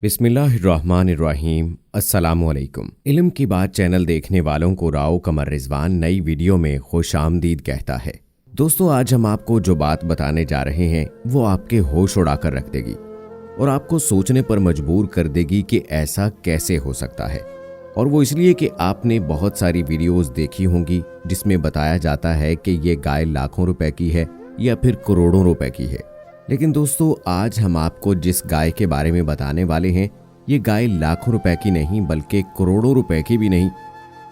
बिस्मिल्लाहिर्रहमानिर्रहीम। अस्सलामुअलैकुम। इल्म की बात चैनल देखने वालों को राव कमर रिजवान नई वीडियो में खुशामदीद कहता है। दोस्तों, आज हम आपको जो बात बताने जा रहे हैं वो आपके होश उड़ाकर रख देगी और आपको सोचने पर मजबूर कर देगी कि ऐसा कैसे हो सकता है। और वो इसलिए कि आपने बहुत सारी वीडियोस देखी होंगी जिसमें बताया जाता है कि ये गाय लाखों रुपए की है या फिर करोड़ों रुपए की है। लेकिन दोस्तों, आज हम आपको जिस गाय के बारे में बताने वाले हैं, ये गाय लाखों रुपए की नहीं बल्कि करोड़ों रुपए की भी नहीं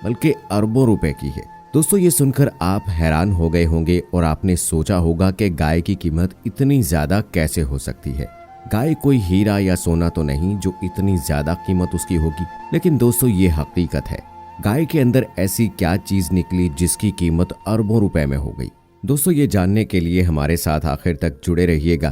बल्कि अरबों रुपए की है। दोस्तों, ये सुनकर आप हैरान हो गए होंगे और आपने सोचा होगा कि गाय की कीमत इतनी ज्यादा कैसे हो सकती है। गाय कोई हीरा या सोना तो नहीं जो इतनी ज्यादा कीमत उसकी होगी। लेकिन दोस्तों, ये हकीकत है। गाय के अंदर ऐसी क्या चीज निकली जिसकी कीमत अरबों रुपए में हो गई। दोस्तों, ये जानने के लिए हमारे साथ आखिर तक जुड़े रहिएगा।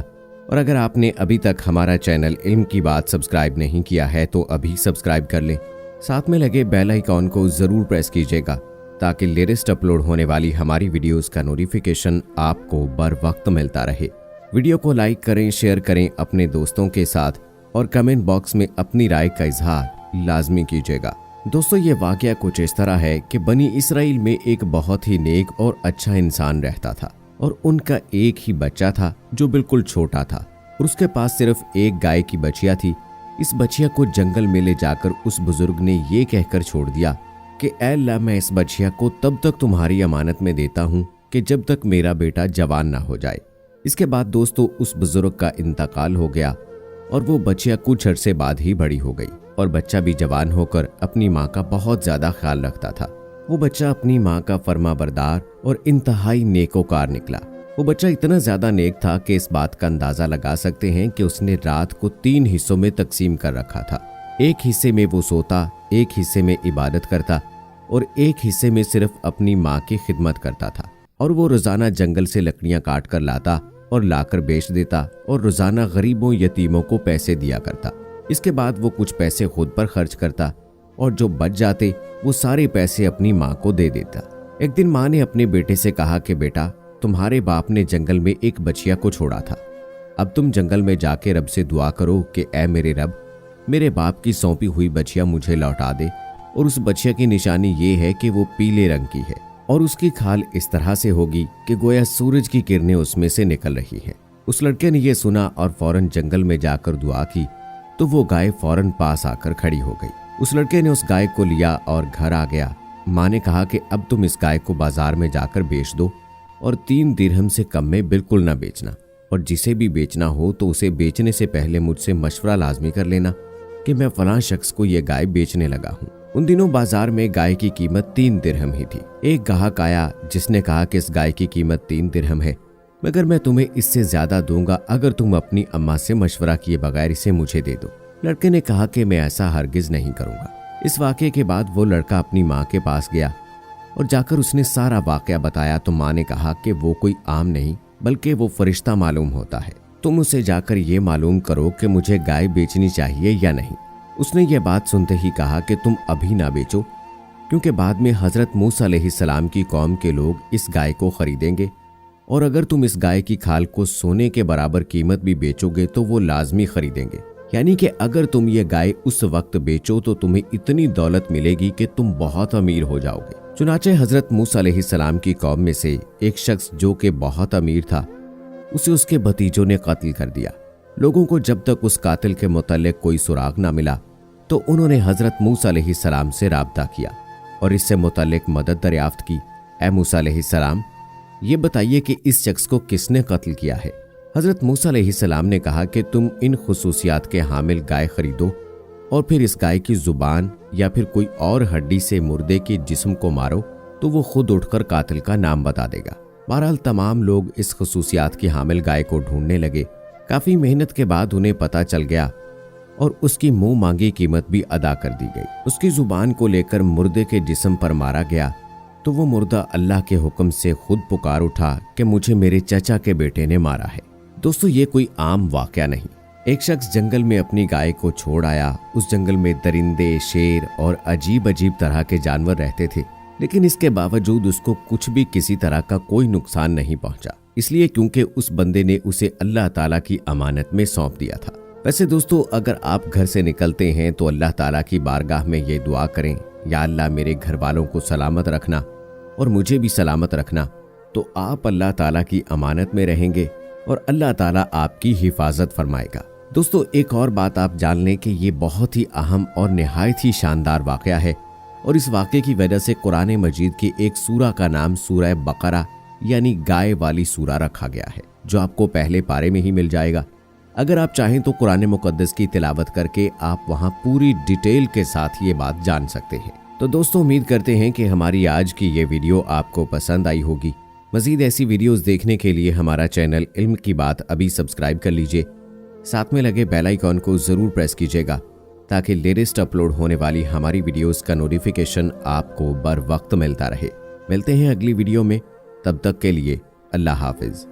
और अगर आपने अभी तक हमारा चैनल इल्म की बात सब्सक्राइब नहीं किया है तो अभी सब्सक्राइब कर लें। साथ में लगे बेल आइकॉन को जरूर प्रेस कीजिएगा ताकि लेटेस्ट अपलोड होने वाली हमारी वीडियोस का नोटिफिकेशन आपको बर वक्त मिलता रहे। वीडियो को लाइक करें, शेयर करें अपने दोस्तों के साथ और कमेंट बॉक्स में अपनी राय का इजहार लाजमी कीजिएगा। दोस्तों, ये वाकया कुछ इस तरह है कि बनी इसराइल में एक बहुत ही नेक और अच्छा इंसान रहता था और उनका एक ही बच्चा था जो बिल्कुल छोटा था और उसके पास सिर्फ एक गाय की बछिया थी। इस बछिया को जंगल में ले जाकर उस बुजुर्ग ने ये कहकर छोड़ दिया कि ऐ अल्लाह, मैं इस बछिया को तब तक तुम्हारी अमानत में देता हूँ कि जब तक मेरा बेटा जवान ना हो जाए। इसके बाद दोस्तों, उस बुजुर्ग का इंतकाल हो गया और वो बच्चिया कुछ अरसे बाद ही बड़ी हो गई और बच्चा भी जवान होकर अपनी माँ का बहुत ज्यादा ख्याल रखता था। वो बच्चा अपनी माँ का फर्माबरदार और इंतहाई नेकोकार निकला। वो बच्चा इतना ज्यादा नेक था कि इस बात का अंदाजा लगा सकते हैं कि उसने रात को 3 हिस्सों में तकसीम कर रखा था। एक हिस्से में वो सोता, एक हिस्से में इबादत करता और एक हिस्से में सिर्फ अपनी माँ की खिदमत करता था। और वो रोजाना जंगल से लकड़ियां काट कर लाता और लाकर बेच देता और रोजाना गरीबों यतीमों को पैसे दिया करता। इसके बाद वो कुछ पैसे खुद पर खर्च करता और जो बच जाते वो सारे पैसे अपनी माँ को दे देता। एक दिन माँ ने अपने बेटे से कहा कि बेटा, तुम्हारे बाप ने जंगल में एक बछिया को छोड़ा था। अब तुम जंगल में जाके रब से दुआ करो कि ऐ मेरे रब, मेरे बाप की सौंपी हुई बछिया मुझे लौटा दे। और उस बछिया की निशानी ये है कि वो पीले रंग की है और उसकी खाल इस तरह से होगी कि गोया सूरज की किरणें उसमें से निकल रही हैं। उस लड़के ने यह सुना और फौरन जंगल में जाकर दुआ की तो वो गाय फौरन पास आकर खड़ी हो गई। उस लड़के ने उस गाय को लिया और घर आ गया। माँ ने कहा कि अब तुम इस गाय को बाजार में जाकर बेच दो और 3 दिरहम से कम में बिल्कुल ना बेचना, और जिसे भी बेचना हो तो उसे बेचने से पहले मुझसे मशवरा लाजमी कर लेना कि मैं फलां शख्स को यह गाय बेचने लगा हूँ। उन दिनों बाजार में गाय की कीमत 3 दिरहम ही थी। एक ग्राहक आया जिसने कहा कि इस गाय की कीमत 3 दिरहम है, मगर मैं तुम्हें इससे ज्यादा दूंगा अगर तुम अपनी अम्मा से मशवरा किए बगैर इसे मुझे दे दो। लड़के ने कहा कि मैं ऐसा हरगिज नहीं करूंगा। इस वाकये के बाद वो लड़का अपनी माँ के पास गया और जाकर उसने सारा वाकया बताया तो माँ ने कहा कि वो कोई आम नहीं बल्कि वो फरिश्ता मालूम होता है। तुम उसे जाकर ये मालूम करो कि मुझे गाय बेचनी चाहिए या नहीं। उसने ये बात सुनते ही कहा कि तुम अभी ना बेचो, क्योंकि बाद में हजरत मूसा अलैहिस्सलाम की कौम के लोग इस गाय को खरीदेंगे और अगर तुम इस गाय की खाल को सोने के बराबर कीमत भी बेचोगे तो वो लाजमी खरीदेंगे। यानी कि अगर तुम ये गाय उस वक्त बेचो तो तुम्हें इतनी दौलत मिलेगी कि तुम बहुत अमीर हो जाओगे। चुनाचे हजरत मूसा अलैहिस्सलाम की कौम में से एक शख्स जो कि बहुत अमीर था, उसे उसके भतीजों ने कत्ल कर दिया। लोगों को जब तक उस कातिल के मुतल्लिक कोई सुराग ना मिला तो उन्होंने हजरत मूसा अलैहिस्सलाम से राब्ता किया और इससे मुतल्लिक मदद दरियाफ्त की। ऐ मूसा अलैहिस्सलाम, ये बताइए कि इस शख्स को किसने कत्ल किया है। हजरत मूसा अलैहिस्सलाम ने कहा कि तुम इन खुसूसियात के हामिल गाय खरीदो और फिर इस गाय की जुबान या फिर कोई और हड्डी से मुर्दे के जिस्म को मारो तो वो खुद उठकर कातिल का नाम बता देगा। बहरहाल तमाम लोग इस खुसूसियात की हामिल गाय को ढूंढने लगे। काफी मेहनत के बाद उन्हें पता चल गया और उसकी मुंह मांगी कीमत भी अदा कर दी गई। उसकी जुबान को लेकर मुर्दे के जिस्म पर मारा गया तो वो मुर्दा अल्लाह के हुक्म से खुद पुकार उठा कि मुझे मेरे चाचा के बेटे ने मारा है। दोस्तों, ये कोई आम वाकया नहीं। एक शख्स जंगल में अपनी गाय को छोड़ आया। उस जंगल में दरिंदे, शेर और अजीब अजीब तरह के जानवर रहते थे, लेकिन इसके बावजूद उसको कुछ भी किसी तरह का कोई नुकसान नहीं पहुंचा। इसलिए क्योंकि उस बंदे ने उसे अल्लाह ताला की अमानत में सौंप दिया था। वैसे दोस्तों, अगर आप घर से निकलते हैं तो अल्लाह ताला की बारगाह में ये दुआ करें, या अल्लाह मेरे घर वालों को सलामत रखना और मुझे भी सलामत रखना, तो आप अल्लाह ताला की अमानत में रहेंगे और अल्लाह ताला आपकी हिफाजत फरमाएगा। दोस्तों, एक और बात आप जान लें कि ये बहुत ही अहम और निहायत ही शानदार वाक़या है और इस वाक़े की वजह से कुरान मजीद की एक सूरा का नाम सूरह बकरा यानी गाय वाली सूरा रखा गया है, जो आपको पहले पारे में ही मिल जाएगा। अगर आप चाहें तो कुरान मुकद्दस की तिलावत करके आप वहां पूरी डिटेल के साथ ये बात जान सकते हैं। तो दोस्तों, उम्मीद करते हैं कि हमारी आज की ये वीडियो आपको पसंद आई होगी। मजीद ऐसी वीडियोस देखने के लिए हमारा चैनल इल्म की बात अभी सब्सक्राइब कर लीजिए। साथ में लगे बेल आइकॉन को जरूर प्रेस कीजिएगा ताकि लेटेस्ट अपलोड होने वाली हमारी वीडियोस का नोटिफिकेशन आपको बर वक्त मिलता रहे। मिलते हैं अगली वीडियो में, तब तक के लिए अल्लाह हाफिज।